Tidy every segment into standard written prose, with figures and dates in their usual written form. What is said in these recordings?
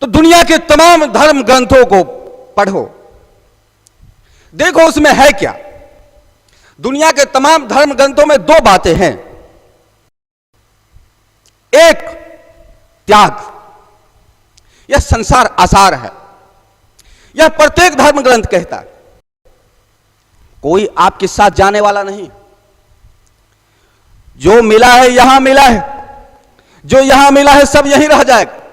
तो दुनिया के तमाम धर्म ग्रंथों को पढ़ो, देखो उसमें है क्या। दुनिया के तमाम धर्म ग्रंथों में दो बातें हैं। एक, त्याग, यह संसार आसार है, यह प्रत्येक धर्म ग्रंथ कहता है। कोई आपके साथ जाने वाला नहीं, जो मिला है यहां मिला है, जो यहां मिला है सब यहीं रह जाएगा।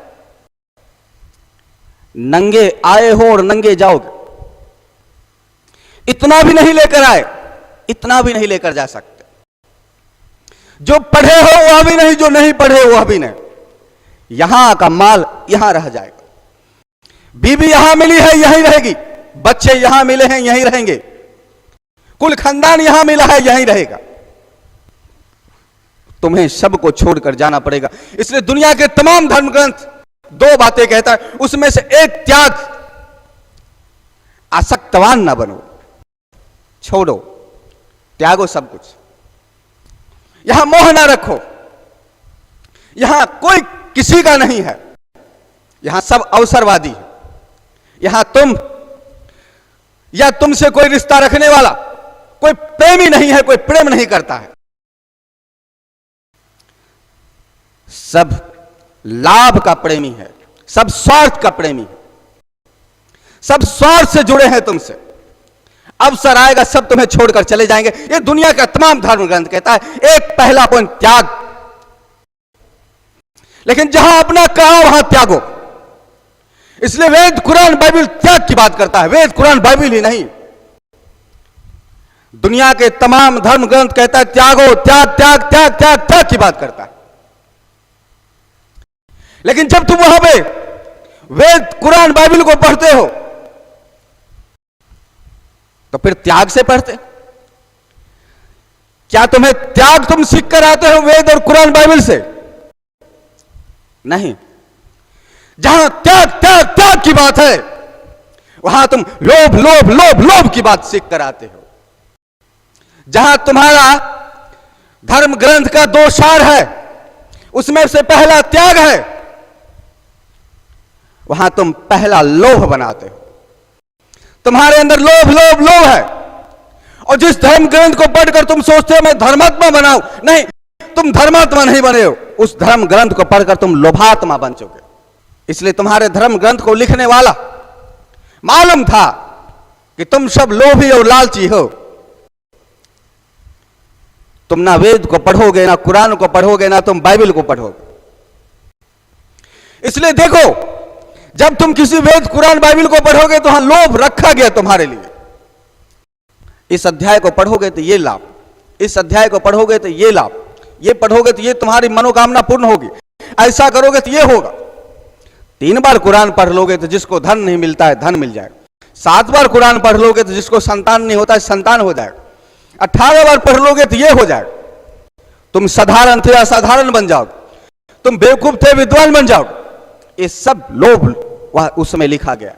नंगे आए हो और नंगे जाओगे, इतना भी नहीं लेकर आए, इतना भी नहीं लेकर जा सकते। जो पढ़े हो वह भी नहीं, जो नहीं पढ़े वह भी नहीं। यहां का माल यहां रह जाएगा। बीवी यहां मिली है यहीं रहेगी, बच्चे यहां मिले हैं यहीं रहेंगे, कुल खानदान यहां मिला है यहीं रहेगा। तुम्हें सबको छोड़कर जाना पड़ेगा। इसलिए दुनिया के तमाम धर्म ग्रंथ दो बातें कहता है, उसमें से एक त्याग। आसक्तवान ना बनो, छोड़ो, त्यागो सब कुछ। यहां मोह ना रखो, यहां कोई किसी का नहीं है, यहां सब अवसरवादी है। यहां तुम या तुमसे कोई रिश्ता रखने वाला कोई प्रेमी नहीं है, कोई प्रेम नहीं करता है। सब लाभ का प्रेमी है, सब स्वार्थ का प्रेमी है, सब स्वार्थ से जुड़े हैं तुमसे। अवसर आएगा सब तुम्हें छोड़कर चले जाएंगे। ये दुनिया का तमाम धर्म ग्रंथ कहता है। एक पहला पॉइंट, त्याग। लेकिन जहां अपना कहा वहां त्यागो। इसलिए वेद, कुरान, बाइबल त्याग की बात करता है। वेद, कुरान, बाइबल ही नहीं, दुनिया के तमाम धर्म ग्रंथ कहता है त्यागो, त्याग त्याग त्याग त्याग त्याग की बात करता है। लेकिन जब तुम वहां पे वेद, कुरान, बाइबल को पढ़ते हो तो फिर त्याग से पढ़ते। क्या तुम्हें त्याग तुम सीख कर आते हो वेद और कुरान बाइबल से? नहीं। जहां त्याग त्याग त्याग की बात है वहां तुम लोभ लोभ लोभ लोभ की बात सीख कर आते हो। जहां तुम्हारा धर्म ग्रंथ का दो सार है, उसमें से पहला त्याग है, वहां तुम पहला लोभ बनाते हो। तुम्हारे अंदर लोभ लोभ लोभ है। और जिस धर्म ग्रंथ को पढ़कर तुम सोचते हो मैं धर्मात्मा बनाऊं, नहीं, तुम धर्मात्मा नहीं बने हो। उस धर्म ग्रंथ को पढ़कर तुम लोभात्मा बन चुके। इसलिए तुम्हारे धर्म ग्रंथ को लिखने वाला मालूम था कि तुम सब लोभी और लालची हो। तुम ना वेद को पढ़ोगे, ना कुरान को पढ़ोगे, ना तुम बाइबल को पढ़ोगे। इसलिए देखो, जब तुम किसी वेद, कुरान, बाइबल को पढ़ोगे तो वहां लोभ रखा गया तुम्हारे लिए। इस अध्याय को पढ़ोगे तो ये लाभ, इस अध्याय को पढ़ोगे तो ये लाभ, ये पढ़ोगे तो ये तुम्हारी मनोकामना पूर्ण होगी, ऐसा करोगे तो ये होगा। 3 बार कुरान पढ़ लोगे तो जिसको धन नहीं मिलता है धन मिल जाएगा। 7 बार कुरान पढ़ लोगे तो जिसको संतान नहीं होता है संतान हो जाएगा। 18 बार पढ़ लोगे तो ये हो जाएगा। तुम साधारण थे असाधारण बन जाओगे, तुम बेवकूफ थे विद्वान बन जाओगे। ये सब लोभ वह उसमें लिखा गया।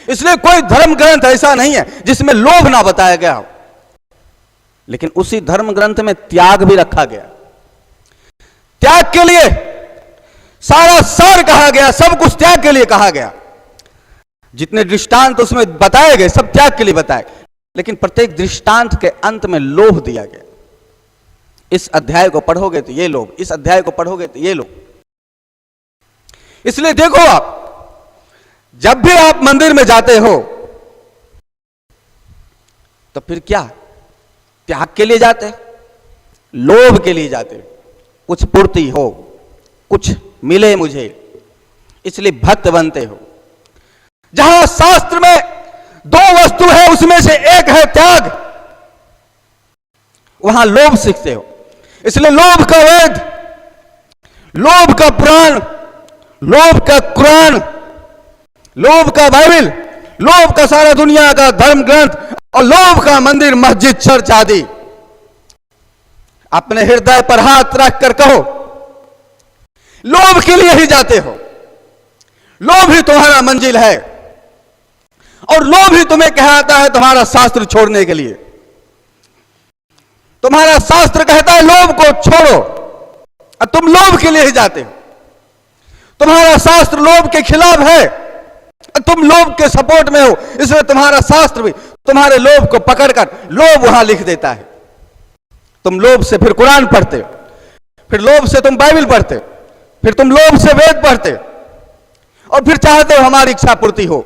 इसलिए कोई धर्म ग्रंथ ऐसा नहीं है जिसमें लोभ ना बताया गया हो। लेकिन उसी धर्म ग्रंथ में त्याग भी रखा गया। त्याग के लिए सारा सार कहा गया, सब कुछ त्याग के लिए कहा गया। जितने दृष्टांत उसमें बताए गए सब त्याग के लिए बताए, लेकिन प्रत्येक दृष्टांत के अंत में लोभ दिया गया। इस अध्याय को पढ़ोगे तो ये लोभ, इस अध्याय को पढ़ोगे तो ये लोभ। इसलिए देखो, आप जब भी आप मंदिर में जाते हो तो फिर क्या त्याग के लिए जाते, लोभ के लिए जाते। कुछ पूर्ति हो, कुछ मिले मुझे, इसलिए भक्त बनते हो। जहां शास्त्र में 2 वस्तु है उसमें से एक है त्याग, वहां लोभ सीखते हो। इसलिए लोभ का वेद, लोभ का पुराण, लोभ का कुरान, लोभ का बाइबल, लोभ का सारा दुनिया का धर्म ग्रंथ और लोभ का मंदिर, मस्जिद, चर्च आदि। अपने हृदय पर हाथ रखकर कहो, लोभ के लिए ही जाते हो। लोभ ही तुम्हारा मंजिल है और लोभ ही तुम्हें कहता है तुम्हारा शास्त्र छोड़ने के लिए। तुम्हारा शास्त्र कहता है लोभ को छोड़ो और तुम लोभ के लिए ही जाते हो। तुम्हारा शास्त्र लोभ के खिलाफ है, तुम लोभ के सपोर्ट में हो, इसलिए तुम्हारा शास्त्र भी तुम्हारे लोभ को पकड़कर लोभ वहां लिख देता है। तुम लोभ से फिर कुरान पढ़ते हो, फिर लोभ से तुम बाइबल पढ़ते हो, फिर तुम लोभ से वेद पढ़ते हो, और फिर चाहते हो हमारी इच्छा पूर्ति हो,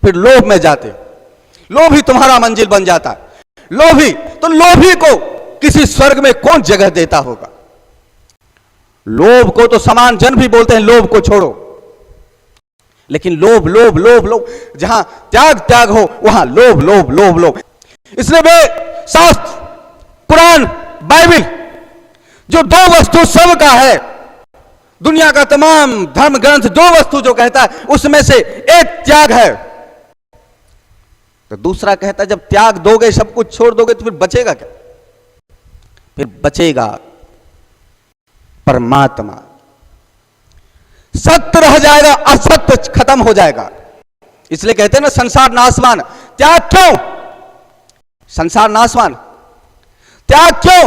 फिर लोभ में जाते हो। लोभ ही तुम्हारा मंजिल बन जाता है। लोभी तो लोभी को किसी स्वर्ग में कौन जगह देता होगा? लोभ को तो समान जन भी बोलते हैं लोभ को छोड़ो, लेकिन लोभ लोभ लोभ लोभ, जहां त्याग त्याग हो वहां लोभ लोभ लोभ लोभ। इसलिए वे शास्त्र, कुरान, बाइबल जो दो वस्तु सब का है, दुनिया का तमाम धर्म ग्रंथ दो वस्तु जो कहता है उसमें से एक त्याग है, तो दूसरा कहता है जब त्याग दोगे, सब कुछ छोड़ दोगे तो फिर बचेगा क्या? फिर बचेगा परमात्मा। सत्य रह जाएगा, असत्य खत्म हो जाएगा। इसलिए कहते हैं ना संसार नाशवान। त्याग क्यों? संसार नाशवान त्याग क्यों?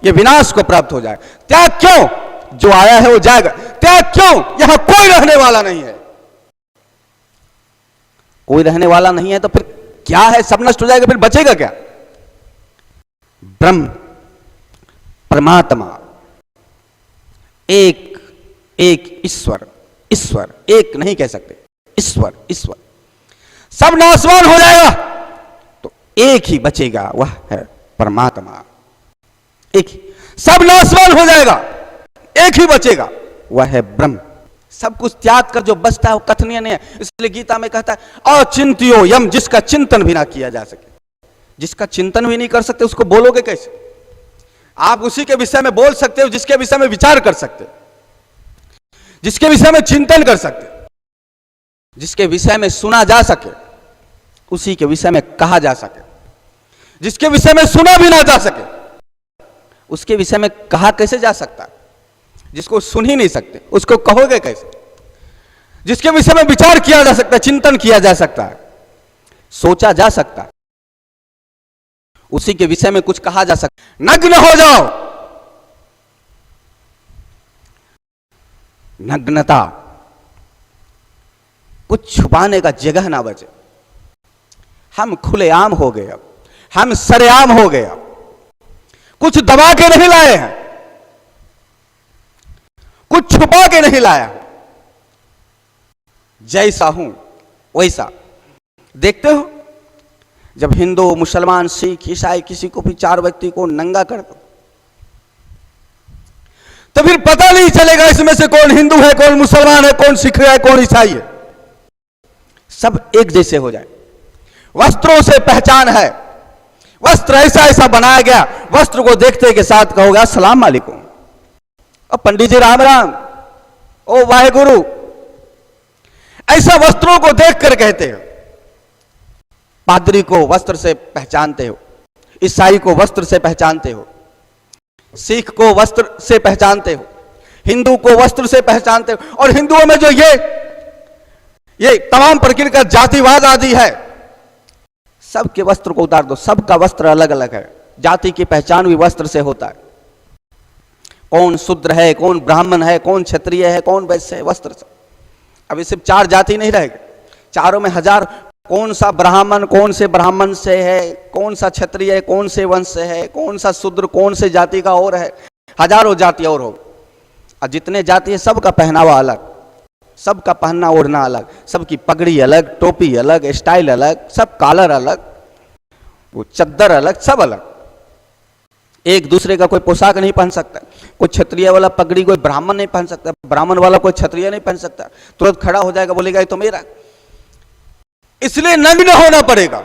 ये विनाश को प्राप्त हो जाएगा। त्याग क्यों? जो आया है वो जाएगा। त्याग क्यों? यहां कोई रहने वाला नहीं है। कोई रहने वाला नहीं है तो फिर क्या है? सब नष्ट हो जाएगा, फिर बचेगा क्या? ब्रह्म, परमात्मा, एक एक ईश्वर। ईश्वर एक नहीं कह सकते, ईश्वर ईश्वर। सब नाशवान हो जाएगा तो एक ही बचेगा, वह है परमात्मा। एक ही। सब नाशवान हो जाएगा, एक ही बचेगा, वह है ब्रह्म। सब कुछ त्याग कर जो बचता है वो कथनीय नहीं है। इसलिए गीता में कहता है अचिंत्यो यम, जिसका चिंतन भी ना किया जा सके। जिसका चिंतन भी नहीं कर सकते उसको बोलोगे कैसे? आप उसी के विषय में बोल सकते हो जिसके विषय में विचार कर सकते, जिसके विषय में चिंतन कर सकते, जिसके विषय में सुना जा सके, उसी के विषय में कहा जा सके। जिसके विषय में सुना भी ना जा सके उसके विषय में कहा कैसे जा सकता है? जिसको सुन ही नहीं सकते उसको कहोगे कैसे? जिसके विषय में विचार किया जा सकता है, चिंतन किया जा सकता है, सोचा जा सकता है, उसी के विषय में कुछ कहा जा सकता है। नग्न हो जाओ। नग्नता, कुछ छुपाने का जगह ना बचे। हम खुलेआम हो गए, अब हम सरेआम हो गए, अब कुछ दबा के नहीं लाए हैं, कुछ छुपा के नहीं लाया। जैसा हूं वैसा। देखते हो जब हिंदू, मुसलमान, सिख, ईसाई किसी को भी, चार व्यक्ति को नंगा कर दो तो फिर पता नहीं चलेगा इसमें से कौन हिंदू है, कौन मुसलमान है, कौन सिख है, कौन ईसाई है। सब एक जैसे हो जाए। वस्त्रों से पहचान है। वस्त्र ऐसा ऐसा बनाया गया, वस्त्र को देखते के साथ कहोगे अस्सलाम वालेकुम, और पंडित जी राम राम, ओ वाहेगुरु। ऐसा वस्त्रों को देखकर कहते हो। पादरी को वस्त्र से पहचानते हो, ईसाई को वस्त्र से पहचानते हो, सिख को वस्त्र से पहचानते हो, हिंदू को वस्त्र से पहचानते हो। और हिंदुओं में जो ये तमाम प्रकृति का जातिवाद आदि है, सबके वस्त्र को उतार दो, सबका वस्त्र अलग अलग है। जाति की पहचान भी वस्त्र से होता है। कौन शूद्र है, कौन ब्राह्मण है, कौन क्षत्रिय है, कौन वैश्य है, वस्त्र से। अभी सिर्फ चार जाति नहीं रहेगी, चारों में हजार। कौन सा ब्राह्मण कौन से ब्राह्मण से है, कौन सा क्षत्रिय है, कौन से वंश से है, कौन सा शूद्र कौन से जाति का और है, हजारों जाति और हो। और जितने जाति है सबका पहनावा अलग, सबका पहनना ओढ़ना अलग, सबकी पगड़ी अलग, टोपी अलग, स्टाइल अलग, सब कॉलर अलग, वो चद्दर अलग, सब अलग। एक दूसरे का कोई पोशाक नहीं पहन सकता। कोई क्षत्रिय वाला पगड़ी कोई ब्राह्मण नहीं पहन सकता, ब्राह्मण वाला कोई क्षत्रिय नहीं पहन सकता। तुरंत खड़ा हो जाएगा, बोलेगा ये तो मेरा। इसलिए नग्न होना पड़ेगा,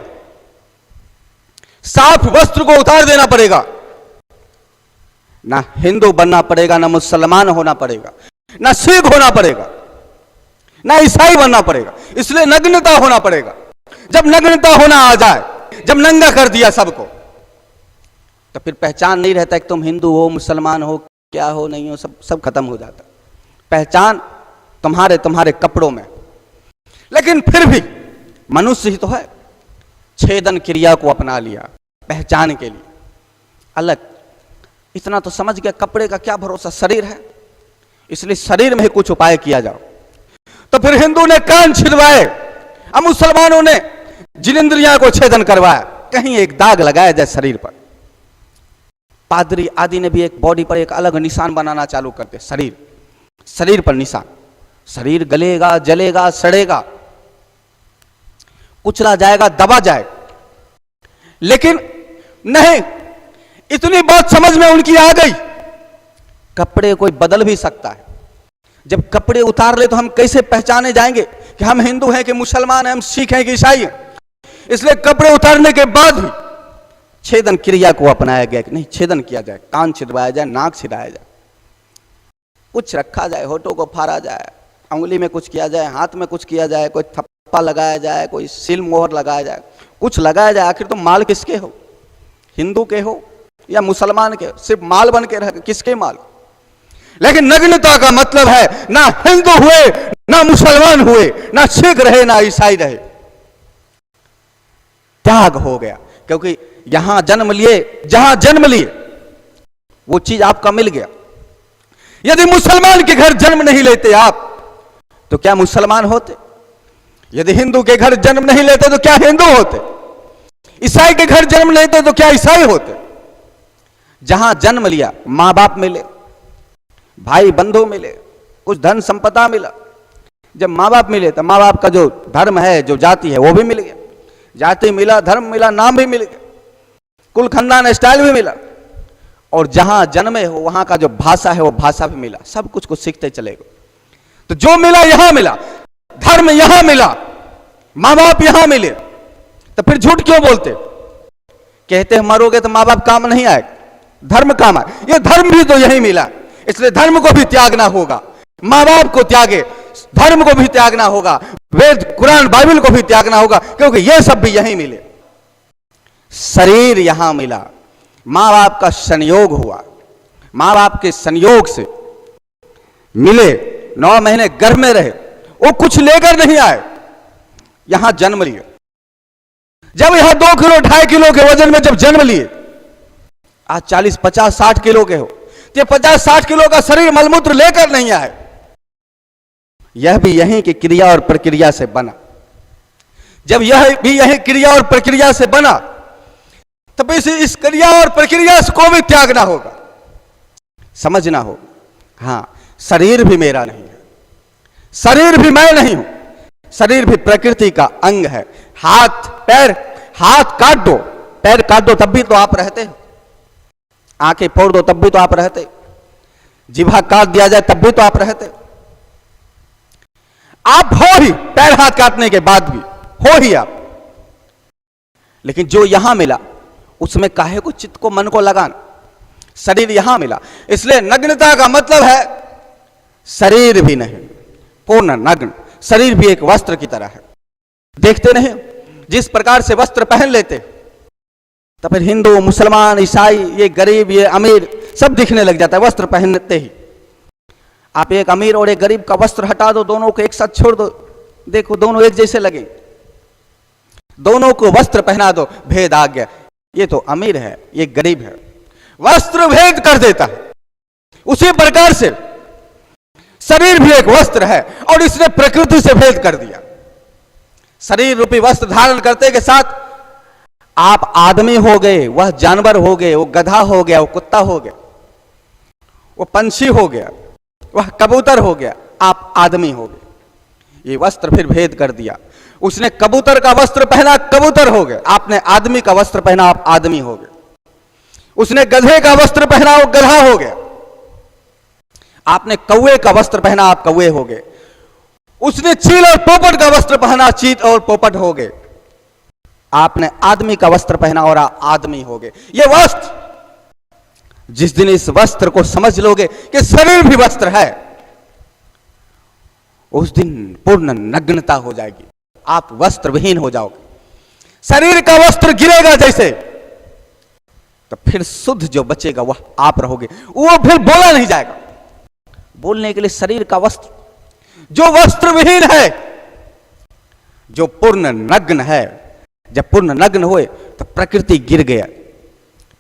साफ वस्त्र को उतार देना पड़ेगा। ना हिंदू बनना पड़ेगा, ना मुसलमान होना पड़ेगा, ना सिख होना पड़ेगा, ना ईसाई बनना पड़ेगा। इसलिए नग्नता होना पड़ेगा। जब नग्नता होना आ जाए, जब नंगा कर दिया सबको, तो फिर पहचान नहीं रहता कि तुम हिंदू हो, मुसलमान हो, क्या हो, नहीं हो, सब खत्म हो जाता। पहचान तुम्हारे कपड़ों में। लेकिन फिर भी मनुष्य ही तो है, छेदन क्रिया को अपना लिया पहचान के लिए। अलग इतना तो समझ गया, कपड़े का क्या भरोसा, शरीर है इसलिए शरीर में कुछ उपाय किया जाओ। तो फिर हिंदू ने कान छिदवाए, अब मुसलमानों ने जिनेंद्रियां को छेदन करवाया, कहीं एक दाग लगाया जाए शरीर पर। पादरी आदि ने भी एक बॉडी पर एक अलग निशान बनाना चालू करते, शरीर पर निशान। शरीर गलेगा, जलेगा, सड़ेगा, कुचला जाएगा, दबा जाएगा, लेकिन नहीं, इतनी बात समझ में उनकी आ गई, कपड़े कोई बदल भी सकता है। जब कपड़े उतार ले तो हम कैसे पहचाने जाएंगे कि हम हिंदू हैं कि मुसलमान हैं, हम सिख हैं कि ईसाई हैं। इसलिए कपड़े उतारने के बाद भी छेदन क्रिया को अपनाया गया कि नहीं, छेदन किया जाए, कान छिदवाया जाए, नाक छिदाया जाए, कुछ रखा जाए, होठों को फाड़ा जाए, उंगली में कुछ किया जाए, हाथ में कुछ किया जाए, कोई थप्पा लगाया जाए, कोई सील मोहर लगाया जाए, कुछ लगाया जाए। आखिर तो माल किसके हो, हिंदू के हो या मुसलमान के? सिर्फ माल बन के रह, किसके माल? लेकिन नग्नता का मतलब है ना हिंदू हुए, ना मुसलमान हुए, ना सिख रहे, ना ईसाई रहे, त्याग हो गया। क्योंकि यहां जन्म लिए, जहां जन्म लिए वो चीज आपका मिल गया। यदि मुसलमान के घर जन्म नहीं लेते आप तो क्या मुसलमान होते? यदि हिंदू के घर जन्म नहीं लेते तो क्या हिंदू होते? ईसाई के घर जन्म लेते तो क्या ईसाई होते? जहां जन्म लिया, मां बाप मिले, भाई बंधु मिले, कुछ धन संपदा मिला। जब मां बाप मिले तो मां बाप का जो धर्म है, जो जाति है, वो भी मिल गया, जाति मिला, धर्म मिला, नाम भी मिल गया, कुल खानदान स्टाइल भी मिला, और जहां जन्मे हो वहां का जो भाषा है वो भाषा भी मिला। सब कुछ सीखते चले गए। तो जो मिला यहां मिला, धर्म यहां मिला, मां बाप यहां मिले, तो फिर झूठ क्यों बोलते? कहते हैं मरोगे तो मां बाप काम नहीं आएगा, धर्म काम आए। ये धर्म भी तो यही मिला, इसलिए धर्म को भी त्यागना होगा, मां बाप को त्यागे, धर्म को भी त्यागना होगा, वेद कुरान बाइबल को भी त्यागना होगा, क्योंकि ये सब भी यही मिले। शरीर यहां मिला, मां बाप का संयोग हुआ, मां बाप के संयोग से मिले, 9 महीने गर्भ में रहे, वो कुछ लेकर नहीं आए, यहां जन्म लिए। जब यहां 2 किलो 2.5 किलो के वजन में जब जन्म लिए, आज 40 50 60 किलो के हो, ये 50 60 किलो का शरीर मलमूत्र लेकर नहीं आए। यह भी यहीं की क्रिया और प्रक्रिया से बना। जब यह भी यही क्रिया और प्रक्रिया से बना, तब इस क्रिया और प्रक्रिया को भी त्यागना होगा, समझना होगा। हां, शरीर भी मेरा नहीं है, शरीर भी मैं नहीं हूं, शरीर भी प्रकृति का अंग है। हाथ पैर, हाथ काट दो, पैर काट दो, तब भी तो आप रहते हो, आंखें फोड़ दो तब भी तो आप रहते, जिह्वा काट दिया जाए तब भी तो आप रहते। आप हो ही, पैर हाथ काटने के बाद भी हो ही आप। लेकिन जो यहां मिला उसमें काहे को चित्त को, मन को लगाना? शरीर यहां मिला, इसलिए नग्नता का मतलब है शरीर भी नहीं, पूर्ण नग्न। शरीर भी एक वस्त्र की तरह है। देखते नहीं जिस प्रकार से वस्त्र पहन लेते, तो फिर हिंदू, मुसलमान, ईसाई, ये गरीब, ये अमीर, सब दिखने लग जाता है वस्त्र पहनते ही। आप एक अमीर और एक गरीब का वस्त्र हटा दो, दोनों को एक साथ छोड़ दो, देखो दोनों एक जैसे लगे। दोनों को वस्त्र पहना दो, भेद आ गया, ये तो अमीर है, ये गरीब है, वस्त्र भेद कर देता है। उसी प्रकार से शरीर भी एक वस्त्र है और इसने प्रकृति से भेद कर दिया। शरीर रूपी वस्त्र धारण करते के साथ आप आदमी हो गए, वह जानवर हो गए, वो गधा हो गया, वो कुत्ता हो गया, वो पंछी हो गया, वह कबूतर हो गया, आप आदमी हो गए। ये वस्त्र फिर भेद कर दिया। उसने कबूतर का वस्त्र पहना, कबूतर हो गए, आपने आदमी का वस्त्र पहना, आप आदमी हो गए। उसने गधे का वस्त्र पहना, वो गधा हो गया, आपने कौवे का वस्त्र पहना, आप कौवे हो गए। उसने चील और पोपट का वस्त्र पहना, चील और पोपट हो गए। आपने आदमी का वस्त्र पहना और आदमी हो गए। ये वस्त्र, जिस दिन इस वस्त्र को समझ लोगे कि शरीर भी वस्त्र है, उस दिन पूर्ण नग्नता हो जाएगी, आप वस्त्र विहीन हो जाओगे। शरीर का वस्त्र गिरेगा जैसे, तो फिर शुद्ध जो बचेगा वह आप रहोगे, वो फिर बोला नहीं जाएगा। बोलने के लिए शरीर का वस्त्र, जो वस्त्र विहीन है, जो पूर्ण नग्न है, जब पूर्ण नग्न हुए तो प्रकृति गिर गया।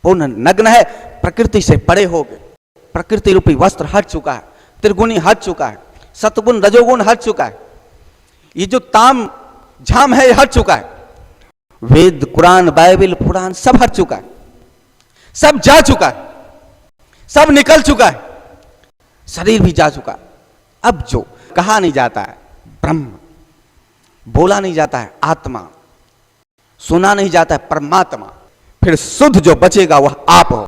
पूर्ण नग्न है, प्रकृति से परे हो गए, प्रकृति रूपी वस्त्र हट चुका है, त्रिगुणी हट चुका है, सतगुण रजोगुण हट चुका है, ये जो ताम झाम है ये हट चुका है। वेद, कुरान, बाइबल, पुराण सब हट चुका है, सब जा चुका है, सब निकल चुका है, शरीर भी जा चुका है। अब जो कहा नहीं जाता है ब्रह्म, बोला नहीं जाता है आत्मा, सुना नहीं जाता है परमात्मा, फिर शुद्ध जो बचेगा वह आप हो।